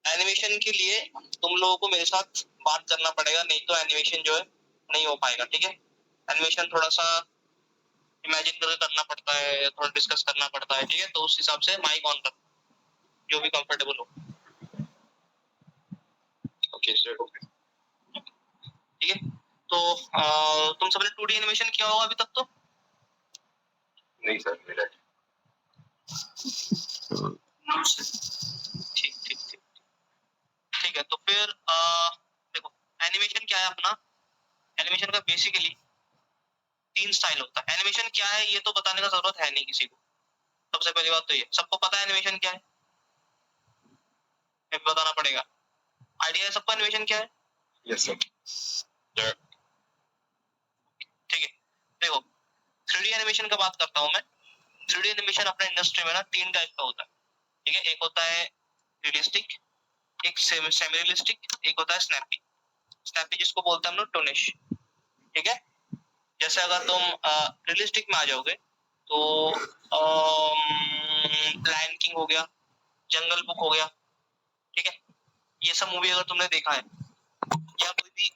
Animation के लिए तुम लोगों को मेरे साथ बात करना पड़ेगा, नहीं तो एनिमेशन जो है नहीं हो पाएगा, ठीक है। एनिमेशन थोड़ा सा इमेजिन करके करना पड़ता है, थोड़ा डिस्कस करना पड़ता है, ठीक है। तो उस हिसाब से माइक ऑन कर, जो भी कंफर्टेबल हो। ओके सर, ओके, ठीक है। तो तुम सबने 2D एनिमेशन किया होगा अभी तक तो? नहीं सर, मेरा ठीक ठीक ठीक ठीक है। तो फिर देखो, एनिमेशन क्या है अपना? एनिमेशन का बेसिकली 3 स्टाइल होता है। एनिमेशन क्या है ये तो बताने का जरूरत है नहीं किसी को। सबसे पहली बात तो ये, सबको पता है एनिमेशन क्या है? बताना पड़ेगा। आइडिया है सबको एनिमेशन क्या है? Yes sir. ठीक है, देखो 3D एनिमेशन का बात करता हूं मैं। 3D एनिमेशन अपने इंडस्ट्री में ना 3 टाइप का होता है, ठीक है। एक होता है रियलिस्टिक, एक सेमी रियलिस्टिक, एक होता है स्नैपी। स्नैपी जिसको बोलते हैं हम लोग टोनिश, ठीक है। जैसे अगर तुम रियलिस्टिक में आ जाओगे तो लायन किंग हो गया, जंगल बुक हो गया, ठीक है। ये सब मूवी अगर तुमने देखा है, या कोई भी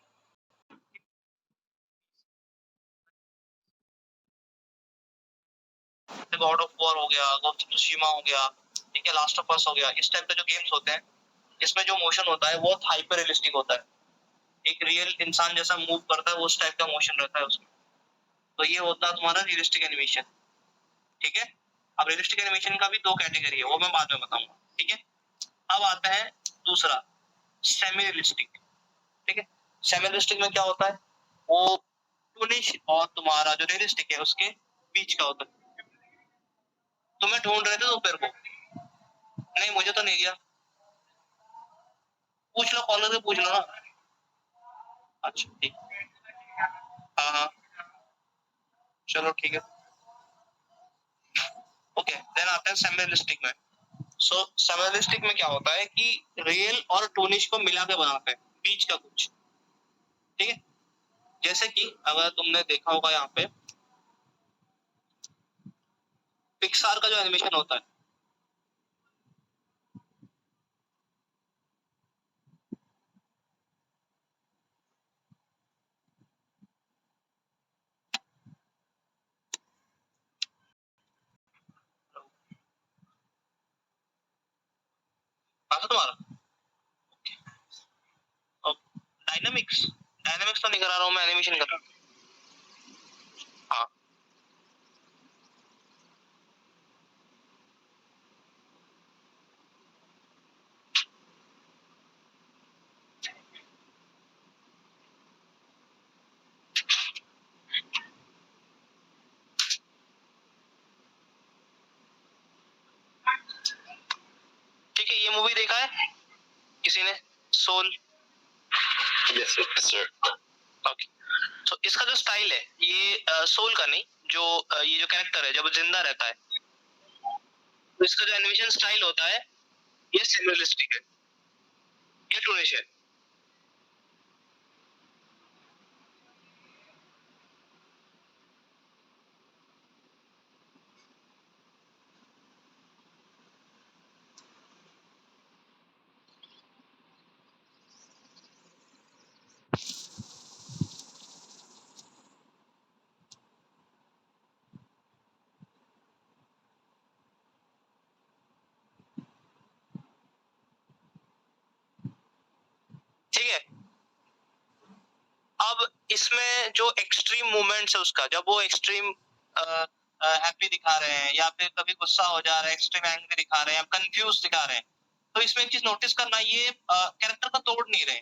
गॉड ऑफ वॉर हो गया, गॉड ऑफ त्सुशिमा हो गया, ठीक है, लास्ट ऑफ अस हो गया, इस टाइप के जो गेम्स होते हैं, इसमें जो मोशन होता है वो हाइपर रियलिस्टिक होता है। एक रियल इंसान जैसा मूव करता है, वो उस टाइप का मोशन रहता है उसमें। तो ये होता है तुम्हारा रियलिस्टिक एनिमेशन, ठीक है। अब रियलिस्टिक एनिमेशन का भी 2 कैटेगरी है, वो मैं बाद में बताऊंगा, ठीक है। अब आता है दूसरा, सेमी रियलिस्टिक, ठीक है। सेमी रियलिस्टिक में क्या होता है? वो टूनिश और तुम्हारा जो रियलिस्टिक है उसके बीच का होता है। तुम्हें ढूंढ रहे थे दोपहर को? नहीं, मुझे तो नहीं दिया। पूछ लो, कॉलर से पूछ लो ना। अच्छा ठीक, हाँ हाँ, चलो ठीक है। ओके, देन आता है सेमी रियलिस्टिक में। सो सेमी रियलिस्टिक में क्या होता है कि रियल और टूनिश को मिला के बनाते हैं, बीच का कुछ, ठीक है। जैसे कि अगर तुमने देखा होगा यहाँ पे पिक्सार का जो एनिमेशन होता है, आता तुम्हारा डायनामिक्स, डायनामिक्स तो नहीं करा रहा हूँ मैं, एनिमेशन कर रहा हूँ। हाँ ठीक है, ये मूवी देखा है किसी ने, सोल? Yes sir. ओके, तो इसका जो स्टाइल है ये सोल का नहीं, जो ये जो कैरेक्टर है जब जिंदा रहता है, तो इसका जो एनिमेशन स्टाइल होता है ये सिमुलिस्टिक है, ये टूनिश है। ठीक है, अब इसमें जो एक्सट्रीम मूवमेंट्स है उसका, जब वो एक्सट्रीम हैप्पी दिखा रहे हैं या फिर कभी गुस्सा हो जा रहा है, एक्सट्रीम एंग्री दिखा रहे हैं या कंफ्यूज दिखा रहे हैं, तो इसमें एक चीज नोटिस करना, ये कैरेक्टर को तोड़ नहीं रहे,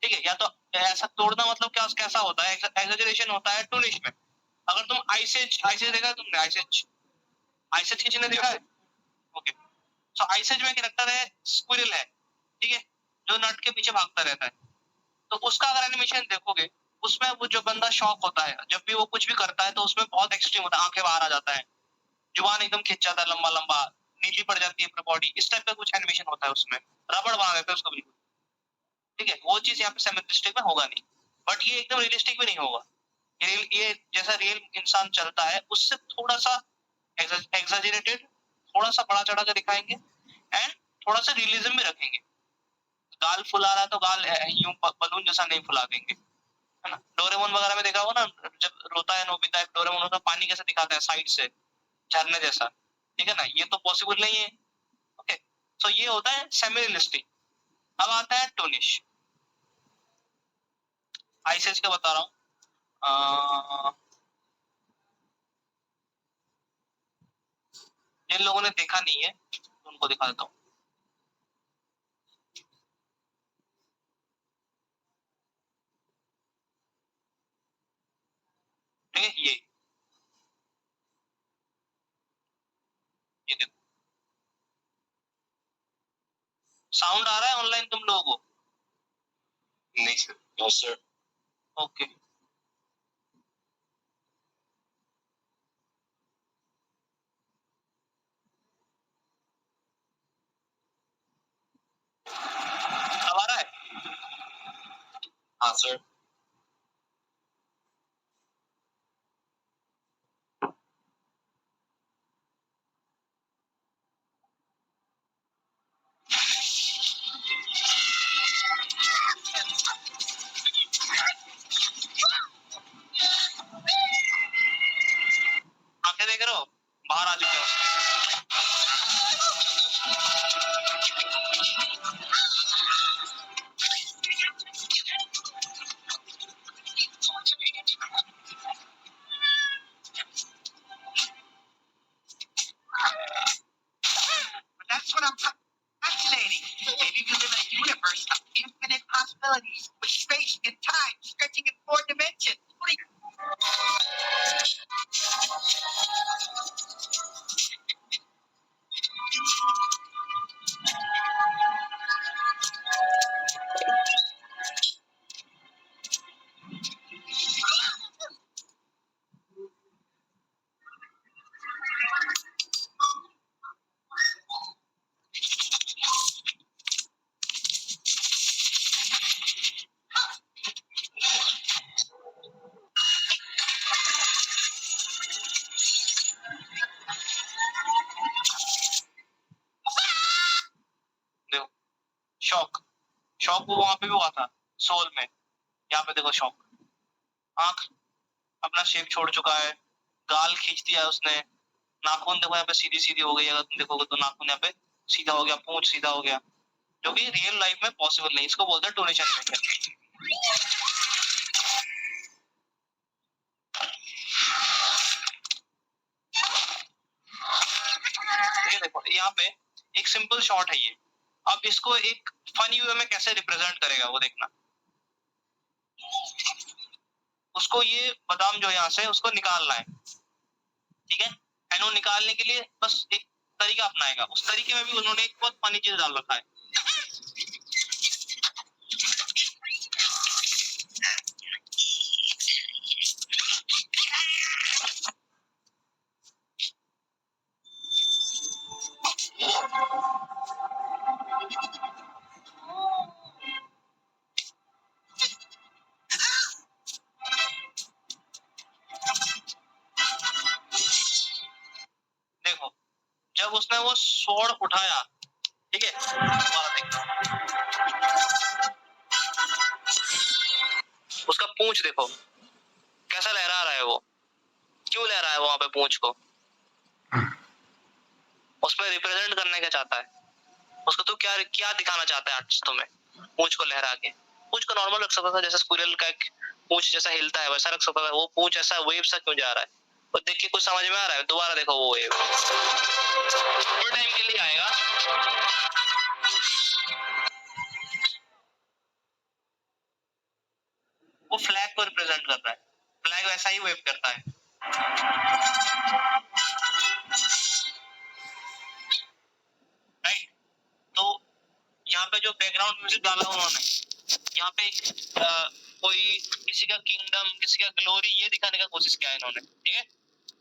ठीक है। या तो ऐसा तोड़ना मतलब क्या, कैसा होता है, एक्सैजरेशन होता है टूनिश में। अगर तुम आइसेज, आइसेज देखा है तुमने? आइसेज, आइसेज किसी ने देखा है? ओके, सो आइसेज में कैरेक्टर है, स्क्विरल है, ठीक है, जो नट के पीछे भागता रहता है। तो उसका अगर एनिमेशन देखोगे, उसमें वो जो बंदा शॉक होता है, जब भी वो कुछ भी करता है तो उसमें बहुत एक्सट्रीम होता है, आंखें बाहर आ जाता है, जुबान एकदम खिंच जाता है, लंबा लंबा, नीली पड़ जाती है पूरी बॉडी, इस टाइप का कुछ एनिमेशन होता है उसमें, रबड़ बना देते हैं उसको बिल्कुल, ठीक है। वो चीज यहाँ पे सेमिस्टिक में होगा नहीं, बट ये एकदम रियलिस्टिक भी नहीं होगा। ये जैसा रियल इंसान चलता है उससे थोड़ा सा एग्जैजरेटेड, थोड़ा सा बड़ा चढ़ा कर दिखाएंगे, एंड थोड़ा सा रियलिज्म में रखेंगे। गाल फुला रहा है तो गाल यूं बलून जैसा नहीं फुला देंगे, है ना। डोरेमोन वगैरह में देखा होगा ना, जब रोता है नोबिता, डोरेमोन उसका पानी कैसे दिखाता है साइड से, झरने जैसा, ठीक है ना। ये तो पॉसिबल नहीं है। ओके, सो ये होता है सेमी रियलिस्टिक। अब आता है टोनिश। आइसेज का बता रहा हूँ। जिन लोगों ने देखा नहीं है उनको दिखा देता हूँ। ठीक है, ये देखो, साउंड आ रहा है ऑनलाइन तुम लोगों को? नहीं सर। No sir. ओके, अब आ रहा है? हाँ सर। आंखें देख रहे हो, बाहर आ चुके हैं उसके। But that's what I'm fascinating. Maybe we live in a universe of infinite possibilities, with space and time stretching in 4 dimensions. देखो, शौक, शौक वो वहां पे भी हुआ था सोल में। यहाँ पे देखो शौक, आंख अपना शेप छोड़ चुका है, गाल खींच दिया है उसने, नाखून देखो यहाँ पे सीधी सीधी हो गई, अगर तुम देखोगे तो नाखून यहाँ पे सीधा हो गया, पूंछ सीधा हो गया, जो कि रियल लाइफ में पॉसिबल नहीं। इसको बोलते हैं टोनिश एनिमेशन। ये देखो, यहाँ पे एक सिंपल शॉट है ये। अब इसको एक फनी वे में कैसे रिप्रेजेंट करेगा वो देखना। उसको ये बादाम जो यहाँ से उसको निकालना है, ठीक है। एंड वो निकालने के लिए बस एक तरीका अपनाएगा। उस तरीके में भी उन्होंने एक बहुत फनी चीज डाल रखा है। देखो, जब उसने वो स्वॉर्ड उठाया, ठीक है, दोबारा देखो, उसका पूंछ देखो कैसा लहरा रहा है वो। क्यों लहरा है वहां पे पूंछ को? उसमें रिप्रेजेंट करने क्या चाहता है? उसको तो क्या क्या दिखाना चाहता है आर्टिस्ट तुम्हें? पूंछ को लहरा के, पूंछ को नॉर्मल रख सकता था, जैसे स्क्विरल का एक पूंछ जैसा हिलता है वैसा रख सकता था। वो पूंछ ऐसा वेव सा क्यों जा रहा है? वो देख के कुछ समझ में आ रहा है? दोबारा देखो वो वेव थोड़े टाइम के लिए आएगा। वो फ्लैग को रिप्रेजेंट कर रहा है, फ्लैग वैसा ही वेव करता है। राइट, तो यहाँ पे जो बैकग्राउंड म्यूजिक डाला उन्होंने, यहाँ पे कोई किसी का किंगडम, किसी का ग्लोरी, ये दिखाने का कोशिश किया है इन्होंने, ठीक है।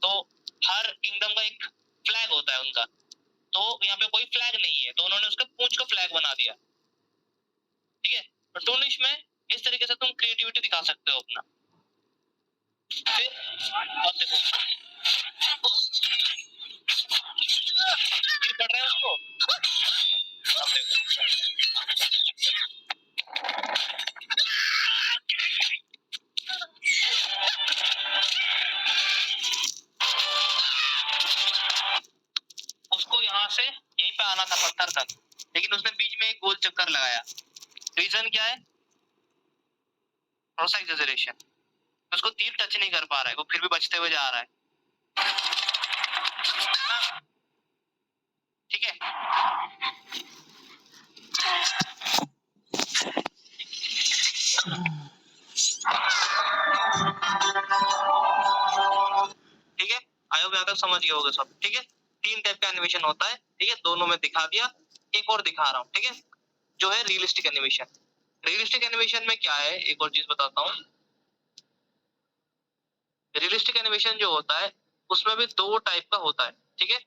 तो हर किंगडम का एक फ्लैग होता है उनका, तो यहाँ पे कोई फ्लैग नहीं है, तो उन्होंने उसका पूंछ को फ्लैग बना दिया, ठीक है। तो टूनिश में इस तरीके से तुम क्रिएटिविटी दिखा सकते हो अपना। फिर अब देखो, गिर पड़ रहा है उसको, अब देखो, उसको यहाँ से यहीं पे आना था पत्थर तक, लेकिन उसने बीच में एक गोल चक्कर लगाया। रीजन क्या है? थोड़ा सा एग्जेजरेशन। उसको तीर टच नहीं कर पा रहा है, वो फिर भी बचते हुए जा रहा है। ठीक है, ठीक है, आई होप यहाँ तक समझ गए होगे सब। ठीक है, तीन टाइप का एनिमेशन होता है। ठीक है, दोनों में दिखा दिया, एक और दिखा रहा हूँ। ठीक है, जो है रियलिस्टिक एनिमेशन। रियलिस्टिक एनिमेशन में क्या है, एक और चीज बताता हूँ। रियलिस्टिक एनिमेशन जो होता है उसमें भी दो टाइप का होता है। ठीक है,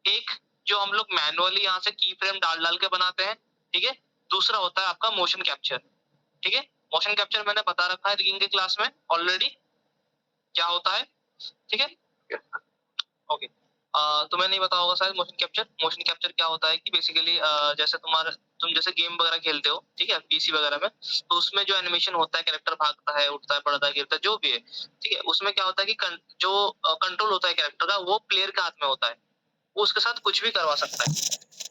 एक जो हम लोग मैनुअली यहाँ से की फ्रेम डाल डाल के बनाते हैं। ठीक है, दूसरा होता है आपका मोशन कैप्चर। ठीक है, मोशन कैप्चर मैंने बता रखा है रिगिंग के क्लास में ऑलरेडी क्या होता है। ठीक है, ओके। तुम्हें नहीं पता होगा शायद मोशन कैप्चर। मोशन कैप्चर क्या होता है कि बेसिकली जैसे तुम जैसे गेम वगैरह खेलते हो, ठीक है, पीसी वगैरह में, तो उसमें जो एनिमेशन होता है, कैरेक्टर भागता है, उठता है, पड़ता है, गिरता है, जो भी है, ठीक है, उसमें क्या होता है कि जो कंट्रोल होता है कैरेक्टर का, वो प्लेयर के हाथ में होता है। वो उसके साथ कुछ भी करवा सकता है।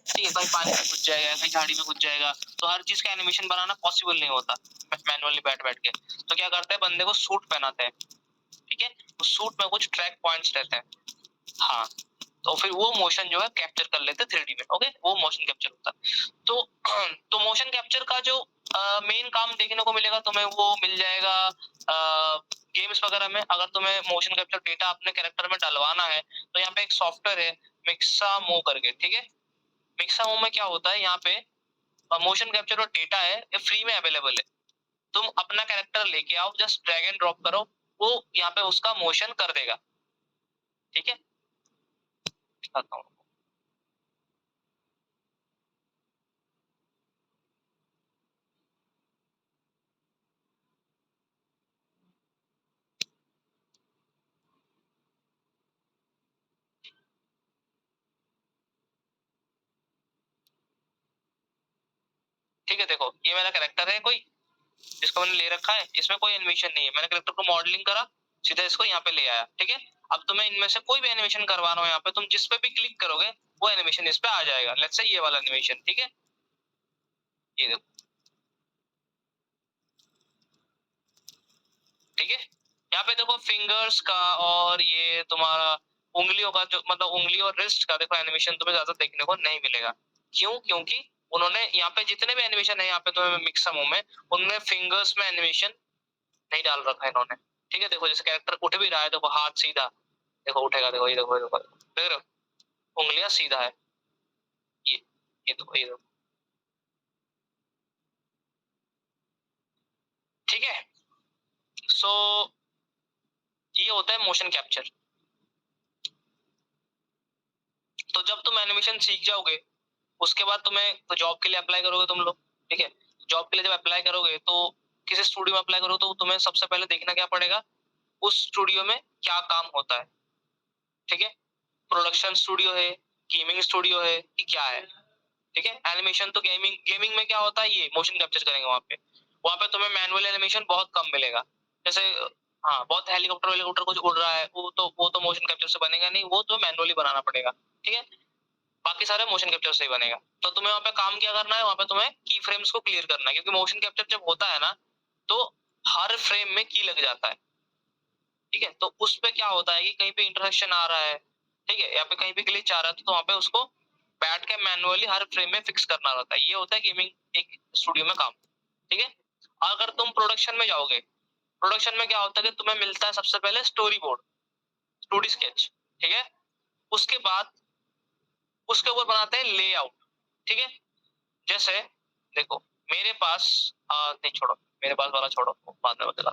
ठीक है, कहीं पानी में घुस जाएगा, कहीं झाड़ी में घुस जाएगा, तो हर चीज का एनिमेशन बनाना पॉसिबल नहीं होता मैनुअली बैठ बैठ के। तो क्या करते हैं, बंदे को सूट पहनाते हैं। ठीक है, उस सूट में कुछ ट्रैक पॉइंट्स रहते हैं। हाँ, तो फिर वो मोशन जो है कैप्चर कर लेते हैं 3D में। ओके, वो मोशन कैप्चर होता है। तो तो मोशन कैप्चर का जो मेन काम देखने को मिलेगा तुम्हें, वो मिल जाएगा गेम्स वगैरह में। अगर तुम्हें मोशन कैप्चर डेटा अपने कैरेक्टर में डलवाना है, तो यहाँ पे एक सॉफ्टवेयर है मिक्सामो करके। ठीक है, मिक्सामो में क्या होता है, यहाँ पे मोशन कैप्चर और डेटा है, ये फ्री में अवेलेबल है। तुम अपना कैरेक्टर लेके आओ, जस्ट ड्रैग एंड ड्रॉप करो, वो यहाँ पे उसका मोशन कर देगा। ठीक है, दिखाता हूँ। ठीक है, देखो ये मेरा कैरेक्टर है कोई, जिसको मैंने ले रखा है। इसमें कोई एनिमेशन नहीं है, मैंने कैरेक्टर को मॉडलिंग करा, सीधा इसको यहाँ पे ले आया। ठीक है, अब तुम्हें इनमें से कोई भी एनिमेशन करवाना हो, यहाँ पे तुम जिस पे भी क्लिक करोगे वो एनिमेशन इस पे आ जाएगा। लेट्स से ये वाला एनिमेशन। ठीक है, ये देखो। ठीक है, यहाँ पे देखो फिंगर्स का और ये तुम्हारा उंगलियों का, जो मतलब उंगली और रिस्ट का, देखो एनिमेशन तुम्हें ज्यादा देखने को नहीं मिलेगा। क्यों? क्योंकि उन्होंने यहाँ पे जितने भी एनिमेशन है यहाँ पे तुम्हें मिक्समो में, उनमें फिंगर्स में एनिमेशन नहीं डाल रखा है इन्होंने। ठीक है, देखो जैसे कैरेक्टर उठ भी रहा है, देखो हाथ सीधा, देखो उठेगा, देखो ये देखो, ये देखो, देख रहे हो, उंगलियां सीधा है। ये ये देखो, ये देखो। ठीक है, सो ये होता है मोशन कैप्चर। तो जब तुम एनिमेशन सीख जाओगे, उसके बाद तुम्हें तो जॉब के लिए अप्लाई करोगे तुम लोग। ठीक है, जॉब के लिए जब अप्लाई करोगे, तो किसी स्टूडियो में अप्लाई करोगे, तो तुम्हें सबसे पहले देखना क्या पड़ेगा, उस स्टूडियो में क्या काम होता है। ठीक है, प्रोडक्शन स्टूडियो है, गेमिंग स्टूडियो है, कि क्या है। ठीक है, एनिमेशन तो गेमिंग गेमिंग में क्या होता है, ये मोशन कैप्चर करेंगे वहां पे तुम्हें मैनुअल एनिमेशन बहुत कम मिलेगा। जैसे हाँ, बहुत हेलीकॉप्टर वेलीकॉप्टर कुछ उड़ रहा है, वो तो मोशन कैप्चर से बनेगा नहीं, वो तो मैनुअली बनाना पड़ेगा। ठीक है, बाकी सारे मोशन कैप्चर से ही बनेगा। तो तुम्हें वहां पे काम क्या करना है, वहां पे तुम्हें की फ्रेम्स को क्लियर करना है, क्योंकि मोशन कैप्चर जब होता है ना, तो हर फ्रेम में की लग जाता है। ठीक है, तो उस पे क्या होता है कि कहीं पे इंटरसेक्शन आ रहा है, ठीक है, या पे कहीं पे ग्लिच आ रहा है, तो वहां पे उसको बैठ के मैनुअली हर फ्रेम में फिक्स करना रहता है। ये होता है गेमिंग एक स्टूडियो में काम। ठीक है, अगर तुम प्रोडक्शन में जाओगे, प्रोडक्शन में क्या होता है कि तुम्हें मिलता है सबसे पहले स्टोरी बोर्ड, स्टोरी स्केच। ठीक है, उसके बाद उसके ऊपर बनाते हैं लेआउट। ठीक है, जैसे देखो मेरे पास नहीं, छोड़ो, मेरे पास वाला छोड़ो, बाद में बता,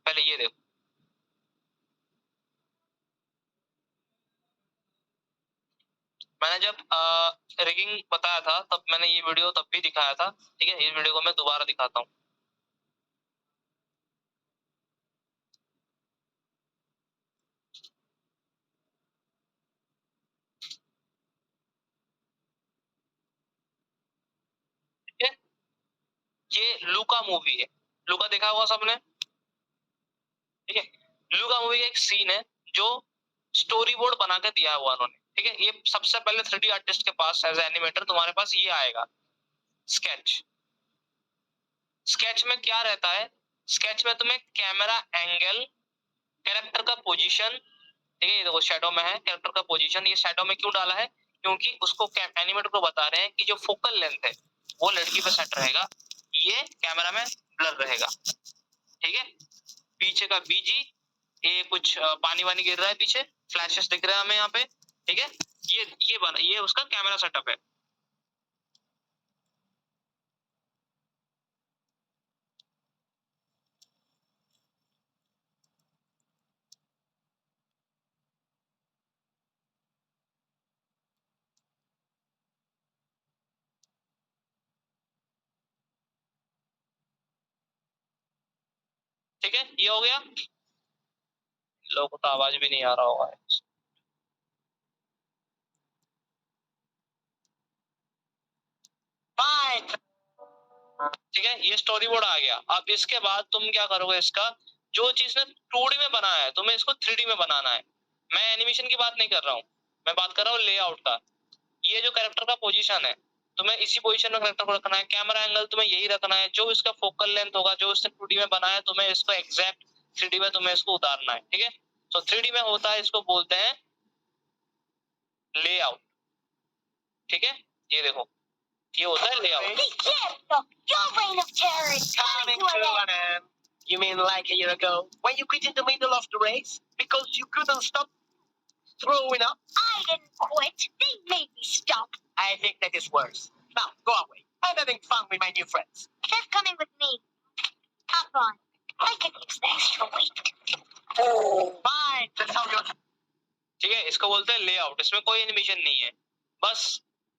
पहले ये देखो। मैंने जब रिगिंग बताया था, तब मैंने ये वीडियो तब भी दिखाया था। ठीक है, ये वीडियो को मैं दोबारा दिखाता हूँ। ये लूका मूवी है, लूका देखा होगा सबने, ठीक है। लूका मूवी का एक सीन है जो स्टोरी बोर्ड बना के दिया हुआ उन्होंने, ठीक है। ये सबसे पहले 3D आर्टिस्ट के पास एज एनिमेटर तुम्हारे पास ये आएगा स्केच। स्केच में क्या रहता है, स्केच में तुम्हें कैमरा एंगल, कैरेक्टर का पोजीशन, ठीक है, ये देखो शैडो में है कैरेक्टर का पोजीशन, ये शैडो में क्यों डाला है, क्योंकि उसको एनिमेटर को बता रहे हैं कि जो फोकल लेंथ है वो लड़की पे सेट रहेगा, ये कैमरा में ब्लर रहेगा, ठीक है। पीछे का बीजी, ये कुछ पानी वानी गिर रहा है पीछे, फ्लैशेस दिख रहे हैं हमें यहाँ पे, ठीक है। ये उसका कैमरा सेटअप है। ठीक है, ये हो गया। लोगों को तो आवाज भी नहीं आ रहा होगा। ठीक है, ये स्टोरी बोर्ड आ गया। अब इसके बाद तुम क्या करोगे, इसका जो चीज ने 2D में बनाया है तुम्हें इसको 3D में बनाना है। मैं एनिमेशन की बात नहीं कर रहा हूँ, मैं बात कर रहा हूँ लेआउट का। ये जो कैरेक्टर का पोजीशन है तुम्हें इसी पोजीशन में कैरेक्टर को रखना है, कैमरा एंगल तुम्हें यही रखना है, जो इसका फोकल लेंथ होगा जो इसने 2D में बनाया है तुम्हें इसको एग्जैक्ट 3D में तुम्हें इसको उतारना है, ठीक है। तो 3D में होता है, इसको बोलते हैं लेआउट, ठीक है। ये देखो ये होता है layout. Your reign of terror is coming to an end. You mean like a year ago when you quit in the middle of the race because you couldn't stop throwing up? I didn't quit. They made me stop. I think that is worse. Now go away. I'm having fun with my new friends. They're coming with me. Hop on. I can use the extra weight. Fine. That's how you're. ठीक है, इसको बोलते हैं layout. इसमें कोई animation नहीं है, बस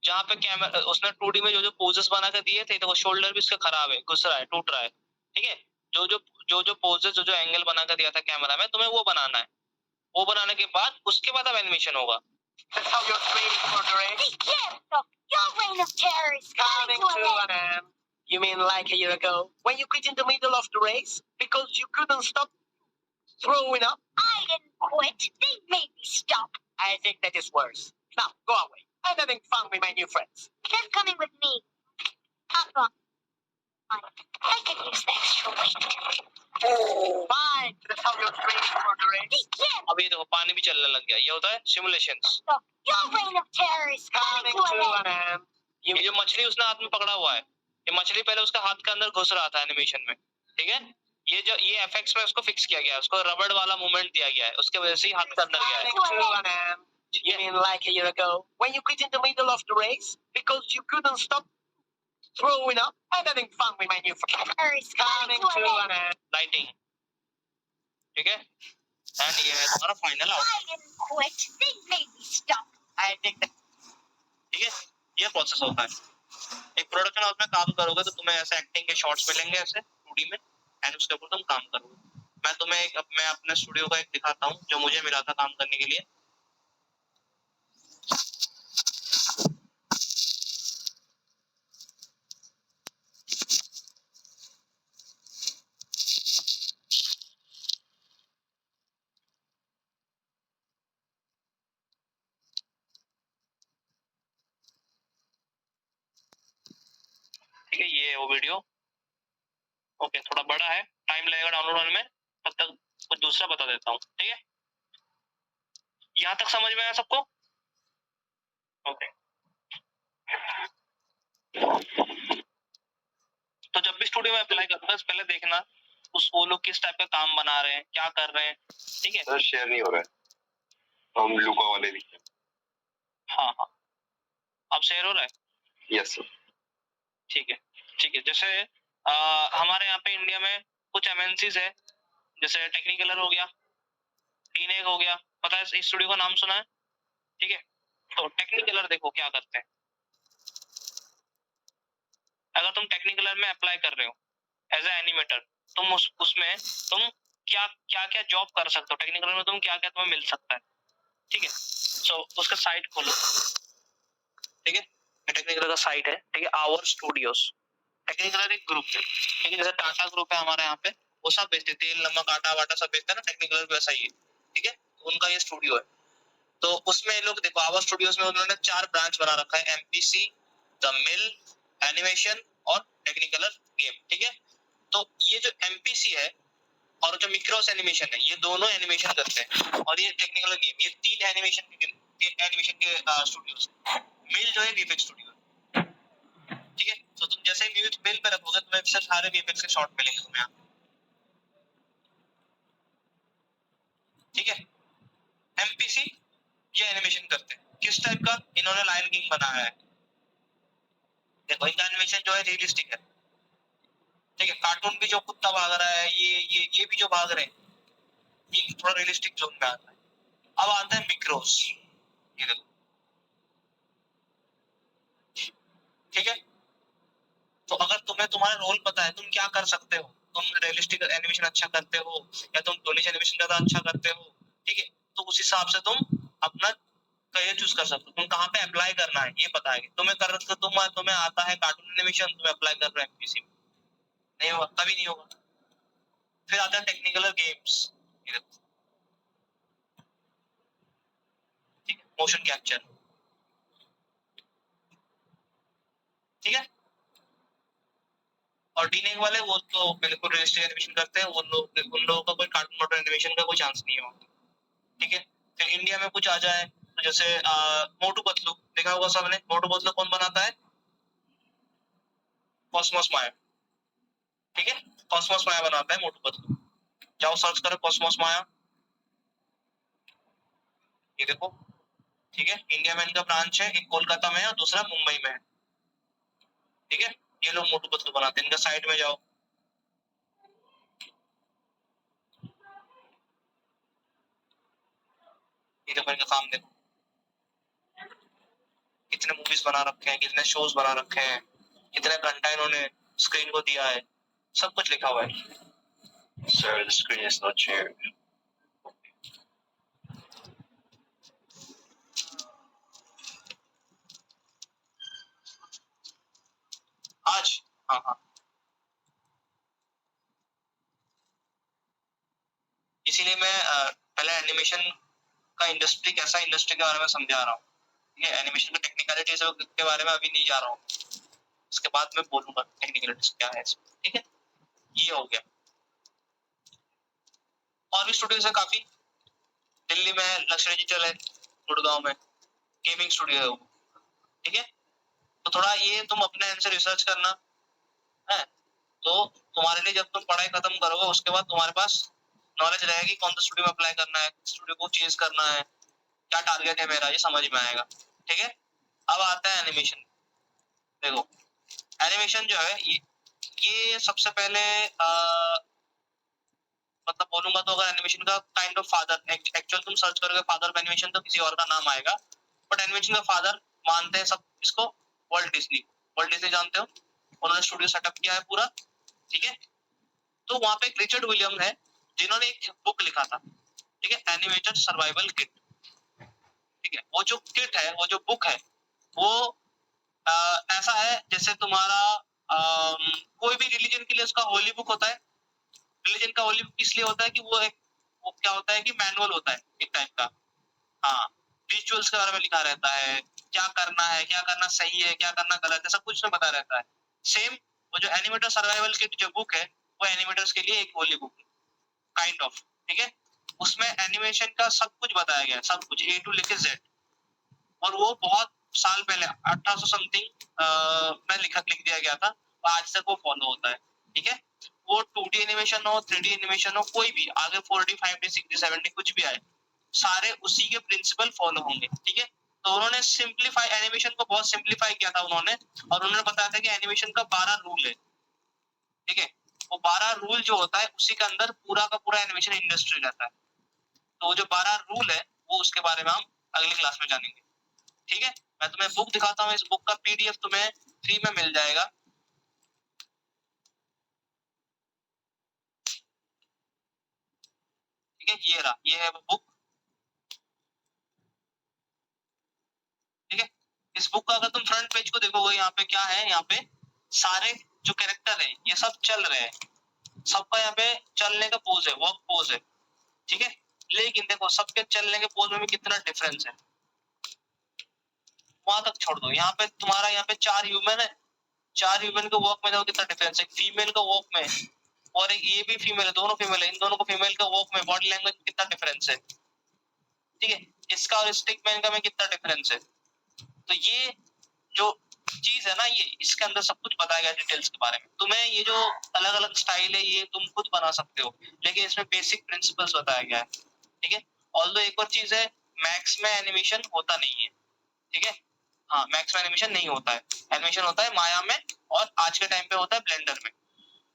जहाँ पे कैमरा उसने 2D में जो पोजेस बना के दिए थे, तो वो शोल्डर भी इसका खराब है, घुस रहा है, टूट रहा है, ठीक है। जो पोजेस जो एंगल बना कर दिया था कैमरा में तुम्हें वो बनाना है। वो बनाने के बाद उसके बाद अब एनिमेशन होगा। That's how you're training for the race. Be careful. Your reign of terror is coming to an end. You mean like a year ago when you quit in the middle of the race because you couldn't stop throwing up? I didn't quit. They made me stop. I think that is worse. Now go away. I'm having fun with my new friends. They're coming with me. Hop on. I can use the extra weight. Fine. That's how you're training for the race. अब ये देखो पानी भी चलने लग गया, ये होता है simulations. Your reign of terror is coming to an end. ये जो मछली उसने हाथ में पकड़ा हुआ है, ये मछली पहले उसके हाथ के अंदर घुस रहा था एनिमेशन में, ठीक है। ये एफएक्स में उसको फिक्स किया गया है, उसको रबड़ वाला मूवमेंट दिया गया है, उसके वजह से ही हाथ के अंदर गया है। You mean like a year ago when you quit in the middle of the race because you couldn't stop throwing up? I'm having fun with my new friends. Coming to an end. Lighting, ठीक है। And ये है तुम्हारा final out. I didn't quit. They made me stop. I think that. ठीक है, ये process होता है। एक प्रोडक्शन हाउस में काम करोगे तो तुम्हें ऐसे एक्टिंग के शॉट्स मिलेंगे ऐसे 2D में, एंड उसके ऊपर तुम काम करोगे। मैं अपने स्टूडियो का एक दिखाता हूँ जो मुझे मिला था काम करने के लिए। ठीक है, ये वो वीडियो ओके, थोड़ा बड़ा है, टाइम लगेगा डाउनलोड होने में, तब तक कुछ दूसरा बता देता हूँ, ठीक है। यहाँ तक समझ में आया सबको? ओके। तो जब भी स्टूडियो में अप्लाई करते हैं पहले देखना वो लोग किस टाइप का काम बना रहे हैं, क्या कर रहे हैं, ठीक है। सर शेयर नहीं हो रहा है, हम लुका वाले भी। हाँ हाँ, अब शेयर हो रहा है? Yes sir. ठीक है ठीक है। जैसे हमारे यहाँ पे इंडिया में कुछ एमएनसीज है, जैसे टेक्निकलर हो गया, डीनेग हो गया, पता है इस स्टूडियो का नाम सुना है, ठीक है। तो टेक्निकलर देखो क्या करते हैं। अगर तुम टेक्निकलर में अप्लाई कर रहे हो एज ए एनिमेटर, तुम उसमें तुम क्या क्या क्या जॉब कर सकते हो, टेक्निकलर में तुम क्या क्या तुम्हें मिल सकता है, ठीक है। सो उसका साइट खोलो, ठीक है। टेक्निकलर का साइट है, ठीक है, आवर स्टूडियोज, टेक्निकलर एक ग्रुप है, ठीक है, जैसे टाटा ग्रुप है हमारे यहाँ पे, वो सब बेचते हैं, तेल नमक आटा वाटा सब बेचते हैं ना, टेक्निकलर वैसा ही है, ठीक है, उनका ये स्टूडियो है। तो उसमें लोग देखो, आवर स्टूडियोज में उन्होंने 4 ब्रांच बना रखा है, एमपीसी, द मिल, एनिमेशन और टेक्निकलर गेम, ठीक है। तो ये जो एमपीसी है और जो मिक्रोस एनिमेशन है, ये दोनों एनिमेशन करते हैं, और ये टेक्निकल गेम, ये 3 एनिमेशन के स्टूडियोज। मिल जो है वीएफएक्स स्टूडियो, ठीक है। तो तुम जैसे मिल पे रखोगे तुम्हें सिर्फ सारे वीएफएक्स के शॉट मिलेंगे तुम्हें यहाँ, ठीक है। एमपीसी ये एनिमेशन करते हैं, किस टाइप का, इन्होंने लायन किंग बनाया है, देखो इनका एनिमेशन जो है रियलिस्टिक है, ठीक है। कार्टून भी जो कुत्ता भाग रहा है, ये भी जो भाग रहे हैं, ये थोड़ा रियलिस्टिक जोन में आता है। अब आता है मिक्रोस, ये देखो, ठीक है। तो अगर तुम्हें तुम्हारा रोल पता है, तुम क्या कर सकते हो, तुम रियलिस्टिक एनिमेशन अच्छा करते हो या तुम डोनेशन एनिमेशन ज्यादा अच्छा करते हो, ठीक है, तो उस हिसाब से तुम अपना करियर चूज कर सकते हो, तुम कहाँ पे अप्लाई करना है ये पता है, तुम्हें कर तुम्हें आता है कार्टून एनिमेशन, तुम्हें अप्लाई कर रहे हो एमपीसी में, नहीं होगा, कभी नहीं होगा। फिर आता है टेक्निकल गेम्स, ठीक है, मोशन कैप्चर, ठीक है। और डीनेग वाले वो तो बिल्कुल रियलिस्टिक एनिमेशन करते हैं, उन लोगों का कोई कार्टून वाटून एनिमेशन का कोई चांस नहीं होगा, ठीक है। फिर इंडिया में कुछ आ जाए तो जैसे मोटू पतलू देखा होगा सबने, मोटू पतलू कौन बनाता है, कॉस्मोस माया, ठीक है, कॉस्मोस माया बनाता है मोटू पतलू, जाओ सर्च करो कॉस्मोस माया, ये देखो, ठीक है। इंडिया में इनका ब्रांच है, एक कोलकाता में है और दूसरा मुंबई में है, ठीक है। ये लोग मोटू पतलू बनाते हैं, इनका साइट में जाओ, ये देखो इनका काम देखो, कितने मूवीज बना रखे हैं, कितने शोज बना रखे हैं, कितने घंटा इन्होंने स्क्रीन को दिया है, सब कुछ लिखा हुआ है। Sir, the screen is not shared. आज हाँ हाँ, इसीलिए मैं पहले एनिमेशन का इंडस्ट्री कैसा, इंडस्ट्री के बारे में समझा रहा हूँ, ठीक है। एनिमेशन की टेक्निकलिटीज के बारे में अभी नहीं जा रहा हूँ, इसके बाद मैं बोलूंगा टेक्निकलिटीज क्या है, ठीक है। ये हो गया, और भी स्टूडियोज है काफी, दिल्ली में लक्ष्य डिजिटल है, गुड़गांव में गेमिंग स्टूडियो है वो, ठीक है। तो थोड़ा ये तुम अपने एंड से रिसर्च करना है, तो तुम्हारे लिए जब तुम पढ़ाई खत्म करोगे उसके बाद तुम्हारे पास नॉलेज रहेगी कौन सा स्टूडियो में अप्लाई करना है, स्टूडियो को चेज करना है, क्या टारगेट है मेरा, ये समझ में आएगा, ठीक है। अब आता है एनिमेशन, देखो एनिमेशन जो है ये सबसे पहले मतलब बोलूंगा तो अगर एनिमेशन का काइंड ऑफ फादर, एक्चुअल तुम सर्च करोगे फादर ऑफ एनिमेशन तो किसी और का नाम आएगा, बट एनिमेशन का फादर मानते हैं सब इसको वर्ल्ट डिज्नी, वर्ल्ट डिज्नी जानते हो, उन्होंने स्टूडियो सेटअप किया है पूरा, ठीक है। तो वहां पे एक रिचर्ड विलियम है जिन्होंने एक बुक लिखा था, ठीक है, एनिमेटेड सर्वाइवल किट, ठीक है। वो जो किट है, वो जो बुक है, वो ऐसा है जैसे तुम्हारा कोई भी रिलीजन के लिए उसका होली बुक होता है, रिलीजन का होली बुक इसलिए होता है कि वो क्या होता है कि मैनुअल होता है एक टाइप का, हाँ, रिचुअल्स के बारे में लिखा रहता है, क्या करना है, क्या करना सही है, क्या करना गलत है, सब कुछ में बता रहता है। सेम वो जो एनिमेटर सर्वाइवल किट जो बुक है, वो एनिमेटर्स के लिए एक होली बुक काइंड ऑफ, ठीक है। उसमें एनिमेशन का सब कुछ बताया गया है, सब कुछ ए टू लेके जेड, और वो बहुत साल पहले 1800 समथिंग में लिख दिया गया था, और आज तक वो फॉलो होता है, ठीक है। वो 2D एनिमेशन हो, 3D एनिमेशन हो, कोई भी आगे 4D 5D 6D 7D कुछ भी आए, सारे उसी के प्रिंसिपल फॉलो होंगे, ठीक है। तो उन्होंने सिंप्लीफाई एनिमेशन को बहुत सिंप्लीफाई किया था उन्होंने, और उन्होंने बताया था कि एनिमेशन का 12 रूल है, ठीक है। वो 12 रूल जो होता है उसी के अंदर पूरा का पूरा एनिमेशन इंडस्ट्री रहता है, तो वो जो 12 रूल है वो उसके बारे में हम अगली क्लास में जानेंगे, ठीक है। मैं तुम्हें बुक दिखाता हूँ, इस बुक का पीडीएफ तुम्हें फ्री में मिल जाएगा, ठीक है। ये रहा, ये है वो बुक, ठीक है। इस बुक का अगर तुम फ्रंट पेज को देखोगे, यहाँ पे क्या है, यहाँ पे सारे जो कैरेक्टर है ये सब चल रहे हैं, सबका यहाँ पे चलने का पोज है, वर्क पोज है, ठीक है। लेकिन देखो सबके चलने के पोज में भी कितना डिफरेंस है, वहां तक छोड़ दो। यहाँ पे तुम्हारा यहाँ पे 4 ह्यूमन है, 4 ह्यूमन के वर्क में देखो कितना डिफरेंस है, फीमेल का वर्क में और एक ये भी फीमेल है, दोनों फीमेल है, इन दोनों को फीमेल का वर्क में बॉडी लैंग्वेज में कितना डिफरेंस है, ठीक है। इसका और स्टिकमैन का में कितना डिफरेंस है। तो ये जो चीज है ना, ये इसके अंदर सब कुछ बताया गया डिटेल्स के बारे में। तुम्हें ये जो अलग अलग स्टाइल है ये तुम खुद बना सकते हो, लेकिन इसमें बेसिक प्रिंसिपल्स बताया गया है, ठीक है। ऑल्दो एक और चीज है, मैक्स में एनिमेशन होता नहीं है, ठीक है। हाँ, मैक्स में एनिमेशन नहीं होता है, एनिमेशन होता है माया में और आज के टाइम पे होता है ब्लेंडर में,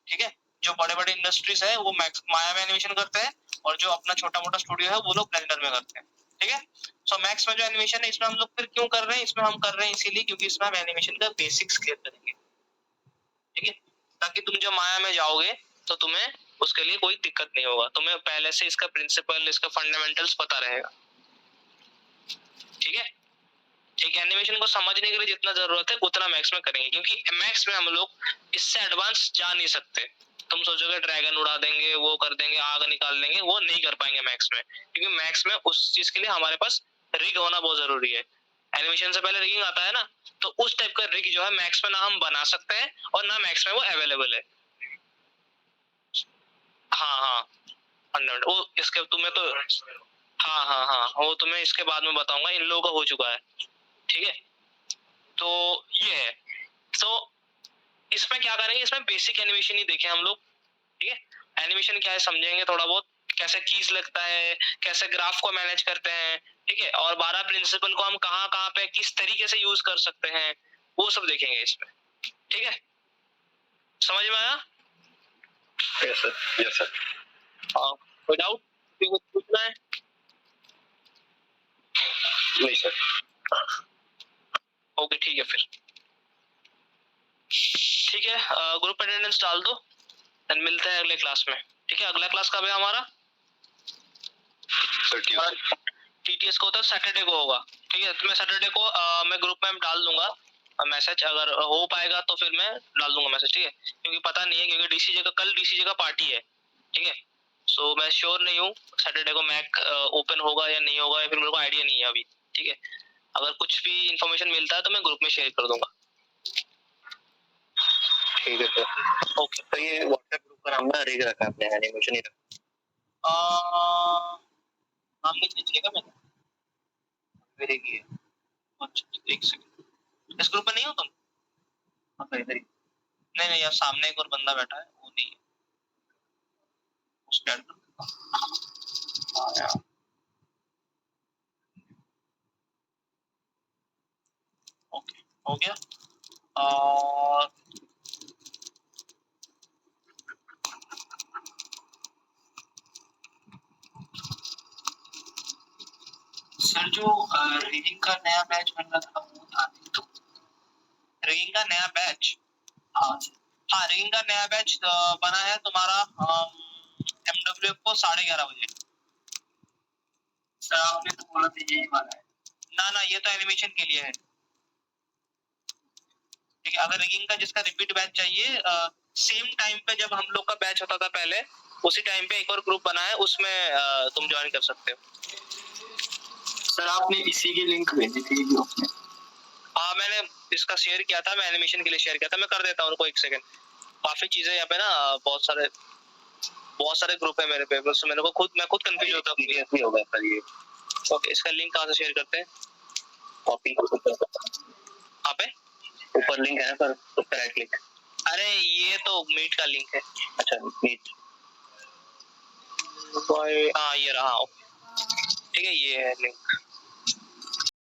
ठीक है। जो बड़े बड़े इंडस्ट्रीज है वो मैक्स माया में एनिमेशन करते हैं और जो अपना छोटा मोटा स्टूडियो है वो लोग ब्लेंडर में करते हैं, ठीक है। सो मैक्स में जो एनिमेशन है इसमें हम लोग फिर क्यों कर रहे हैं, इसमें हम कर रहे हैं इसीलिए क्योंकि इसमें हम एनिमेशन का बेसिक्स क्लियर करेंगे, ठीक है। ताकि तुम जब माया में जाओगे तो तुम्हें उसके लिए कोई दिक्कत नहीं होगा, तुम्हें पहले से इसका प्रिंसिपल, इसका फंडामेंटल्स पता रहेगा, ठीक है। ठीक है, एनिमेशन को समझने के लिए जितना जरूरत है उतना मैक्स में करेंगे, क्योंकि मैक्स में हम लोग इससे एडवांस जा नहीं सकते। तुम सोचोगे ड्रैगन उड़ा देंगे, वो कर देंगे, आग निकाल देंगे, वो नहीं कर पाएंगे मैक्स में, क्योंकि मैक्स में उस चीज के लिए हमारे पास रिग होना बहुत जरूरी है। एनिमेशन से पहले रिगिंग आता है ना, तो उस टाइप का रिग जो है मैक्स में ना हम बना सकते हैं और ना मैक्स में वो अवेलेबल है। हाँ हाँ, फंडामेंटल वो इसके तुम्हें तो हाँ वो तुम्हें इसके बाद में बताऊंगा, इन लोगों का हो चुका है, ठीक है। तो ये है, तो इसमें क्या करेंगे, इसमें बेसिक एनिमेशन ही देखें हम लोग, ठीक है। एनिमेशन क्या है समझेंगे थोड़ा बहुत, कैसे कीज लगता है, कैसे ग्राफ को मैनेज करते हैं, ठीक है। और 12 प्रिंसिपल को हम कहाँ कहाँ पे किस तरीके से यूज कर सकते हैं, वो सब देखेंगे इसमें, ठीक है। समझ में आया? Yes sir, yes sir. हाँ, कोई डाउट, कुछ पूछना है? नहीं सर। ओके ठीक है फिर, ठीक है। ग्रुप अटेंडेंस डाल दो, देन मिलते हैं अगले क्लास में, ठीक है। अगला क्लास कब है हमारा? सर टीटीएस को होता है सैटरडे को होगा, ठीक है। तो मैं सैटरडे को मैं ग्रुप में डाल दूंगा मैसेज, अगर हो पाएगा तो फिर मैं डाल दूंगा मैसेज, ठीक है। क्योंकि पता नहीं है, क्योंकि डीसीजे का कल डीसीजे का पार्टी है, ठीक है। सो मैं श्योर नहीं हूँ सैटरडे को मैक ओपन होगा या नहीं होगा, या फिर मेरे को आइडिया नहीं है अभी, ठीक है। अगर कुछ भी इंफॉर्मेशन मिलता है तो मैं ग्रुप में शेयर कर दूंगा, ठीक है सर। ओके। तो ये व्हाट्सएप ग्रुप पर हमने रिग रखा है, अपने एनिमेशन ही रखा। नाम लिख दीजिएगा, मैंने मेरे की है। अच्छा एक सेकंड, इस ग्रुप में नहीं हो तुम? हाँ सर, इधर ही। नहीं यार, सामने एक और बंदा बैठा है, वो नहीं है, उसको ऐड कर देता हूं। हाँ यार, ओके हो गया। और सर जो रीडिंग का नया बैच बन रहा था वो था नहीं तो? रीडिंग का नया बैच, हाँ हाँ, रीडिंग का नया बैच बना है तुम्हारा MWF को 11:30 बजे। सर आपने तो बोला था यही वाला है। ना ये तो एनिमेशन के लिए है, ठीक है। अगर रिगिंग का जिसका रिपीट बैच चाहिए, सेम टाइम पे जब हम लोग का बैच होता था पहले, उसी टाइम पे एक और ग्रुप बना है, उसमें तुम ज्वाइन कर सकते हो। सर आपने इसी की लिंक भेजी थी ग्रुप में। हाँ, मैंने इसका शेयर किया था, मैं एनिमेशन के लिए शेयर किया था, मैं कर देता हूँ उनको एक सेकंड। काफी चीजें यहाँ पे ना, बहुत सारे ग्रुप है मेरे पे, बस मेरे को मैं खुद कंफ्यूज होता हूँ। सीरियसली होगा सर ये। ओके, इसका लिंक कहाँ से शेयर करते हैं? कॉपी यहाँ पे ऊपर लिंक है ना सर, उस पर राइट क्लिक। अरे ये तो मीट का लिंक है। अच्छा मीट, हाँ ये रहा, ठीक है, ये है लिंक।